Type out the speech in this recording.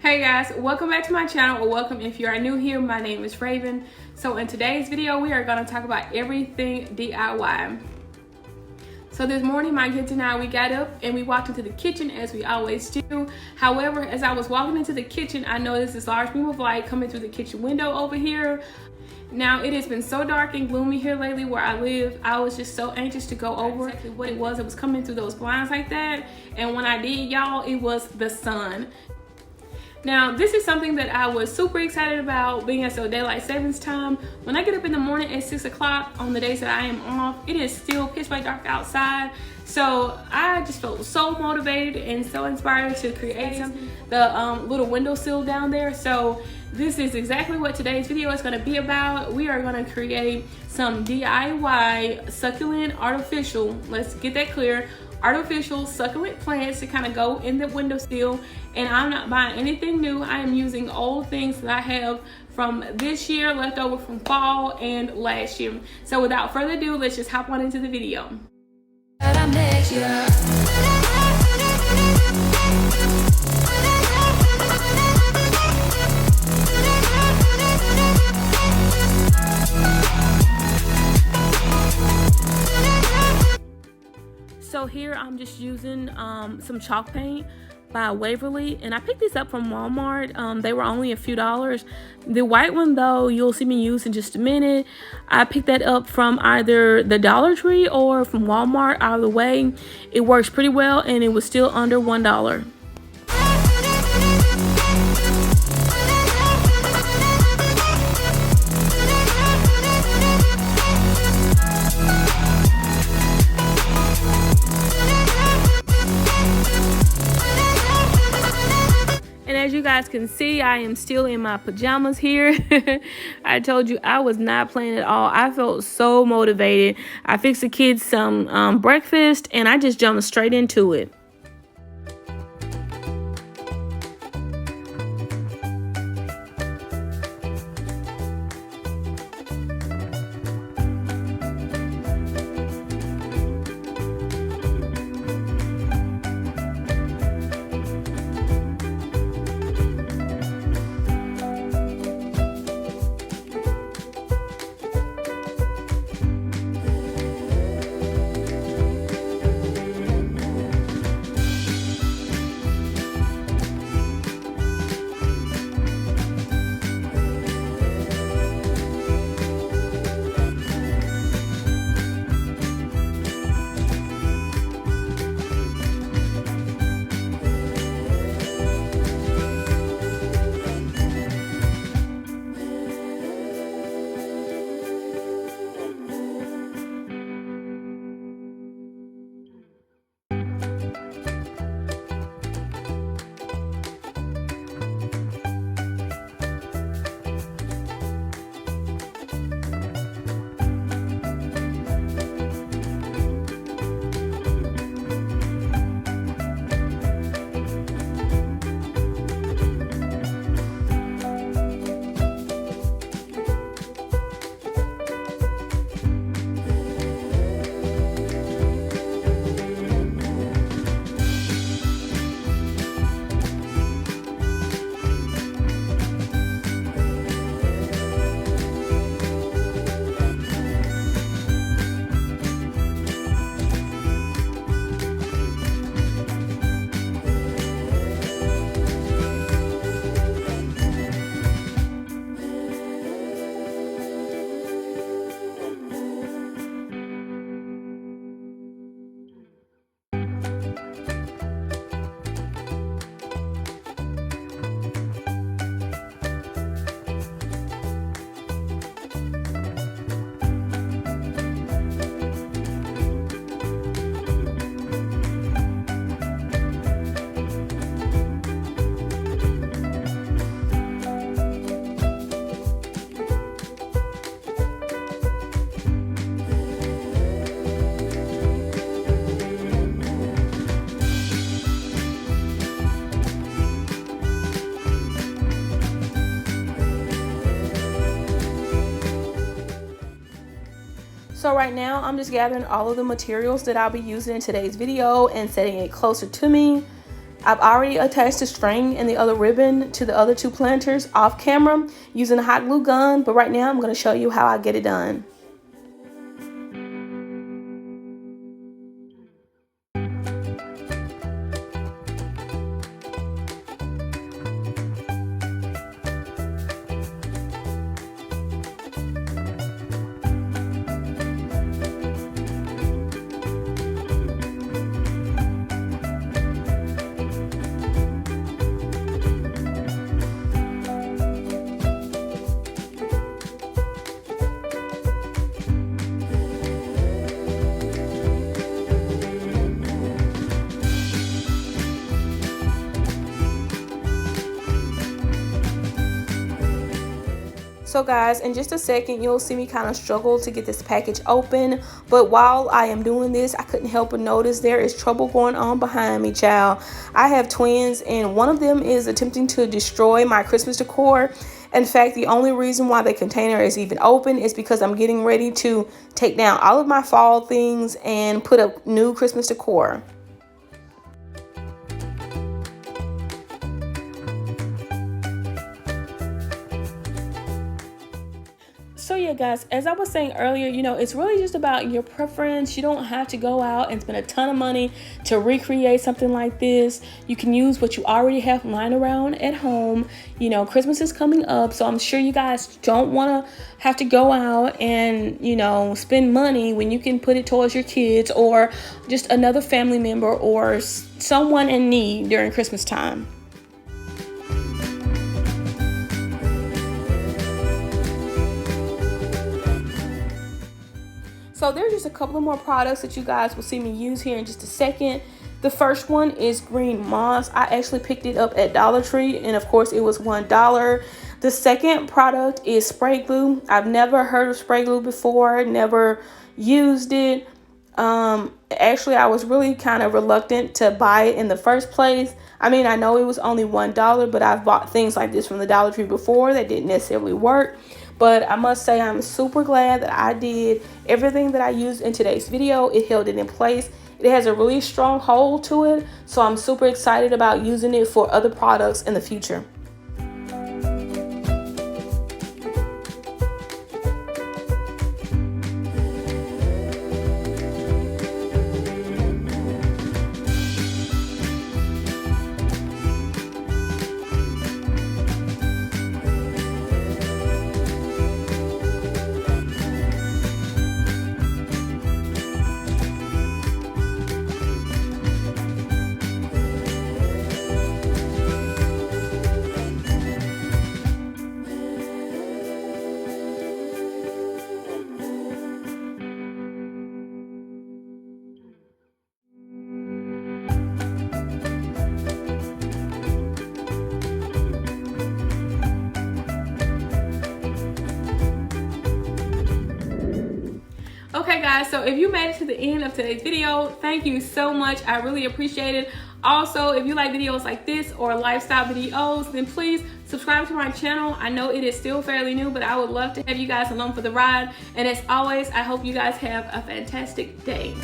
Hey guys, welcome back to my channel, or welcome if you are new here. My name is Raven. So in today's video, we are going to talk about everything DIY. So this morning, my kids and I, we got up and we walked into the kitchen as we always do. However, as I was walking into the kitchen, I noticed this large beam of light coming through the kitchen window over here. Now, it has been so dark and gloomy here lately where I live. I was just so anxious to go over exactly what it was. It was coming through those blinds like that. And when I did, y'all, it was the sun. Now, this is something that I was super excited about, being at daylight savings time. When I get up in the morning at 6 o'clock on the days that I am off, it is still pitch black dark outside. So I just felt so motivated and so inspired to create something. The little windowsill down there. So this is exactly what today's video is going to be about. We are going to create some DIY succulent artificial, let's get that clear, artificial succulent plants to kind of go in the windowsill. And I'm not buying anything new. I am using old things that I have from this year, left over from fall and last year. So without further ado, let's just hop on into the video. So here I'm just using some chalk paint by Waverly, and I picked these up from Walmart. They were only a few dollars. The white one though, you'll see me use in just a minute. I picked that up from either the Dollar Tree or from Walmart. Either way, it works pretty well, and it was still under $1. As you guys can see, I am still in my pajamas here. I told you I was not playing at all. I felt so motivated. I fixed the kids some breakfast, and I just jumped straight into it. So right now I'm just gathering all of the materials that I'll be using in today's video and setting it closer to me. I've already attached the string and the other ribbon to the other 2 planters off camera using a hot glue gun, but right now I'm going to show you how I get it done. So guys, in just a second, you'll see me kind of struggle to get this package open. But while I am doing this, I couldn't help but notice there is trouble going on behind me, child. I have twins, and one of them is attempting to destroy my Christmas decor. In fact, the only reason why the container is even open is because I'm getting ready to take down all of my fall things and put up new Christmas decor. So yeah, guys, as I was saying earlier, you know, it's really just about your preference. You don't have to go out and spend a ton of money to recreate something like this. You can use what you already have lying around at home. You know, Christmas is coming up, so I'm sure you guys don't want to have to go out and, you know, spend money when you can put it towards your kids or just another family member or someone in need during Christmas time. So there's just a couple of more products that you guys will see me use here in just a second. The first one is green moss. I actually picked it up at Dollar Tree, and of course it was $1. The second product is spray glue. I've never heard of spray glue before, never used it. Actually, I was really kind of reluctant to buy it in the first place. I mean, I know it was only $1, but I've bought things like this from the Dollar Tree before that didn't necessarily work. But I must say I'm super glad that I did everything that I used in today's video. It held it in place. It has a really strong hold to it, so I'm super excited about using it for other products in the future. Okay guys, so if you made it to the end of today's video, thank you so much. I really appreciate it. Also, if you like videos like this or lifestyle videos, then please subscribe to my channel. I know it is still fairly new, but I would love to have you guys along for the ride. And as always, I hope you guys have a fantastic day.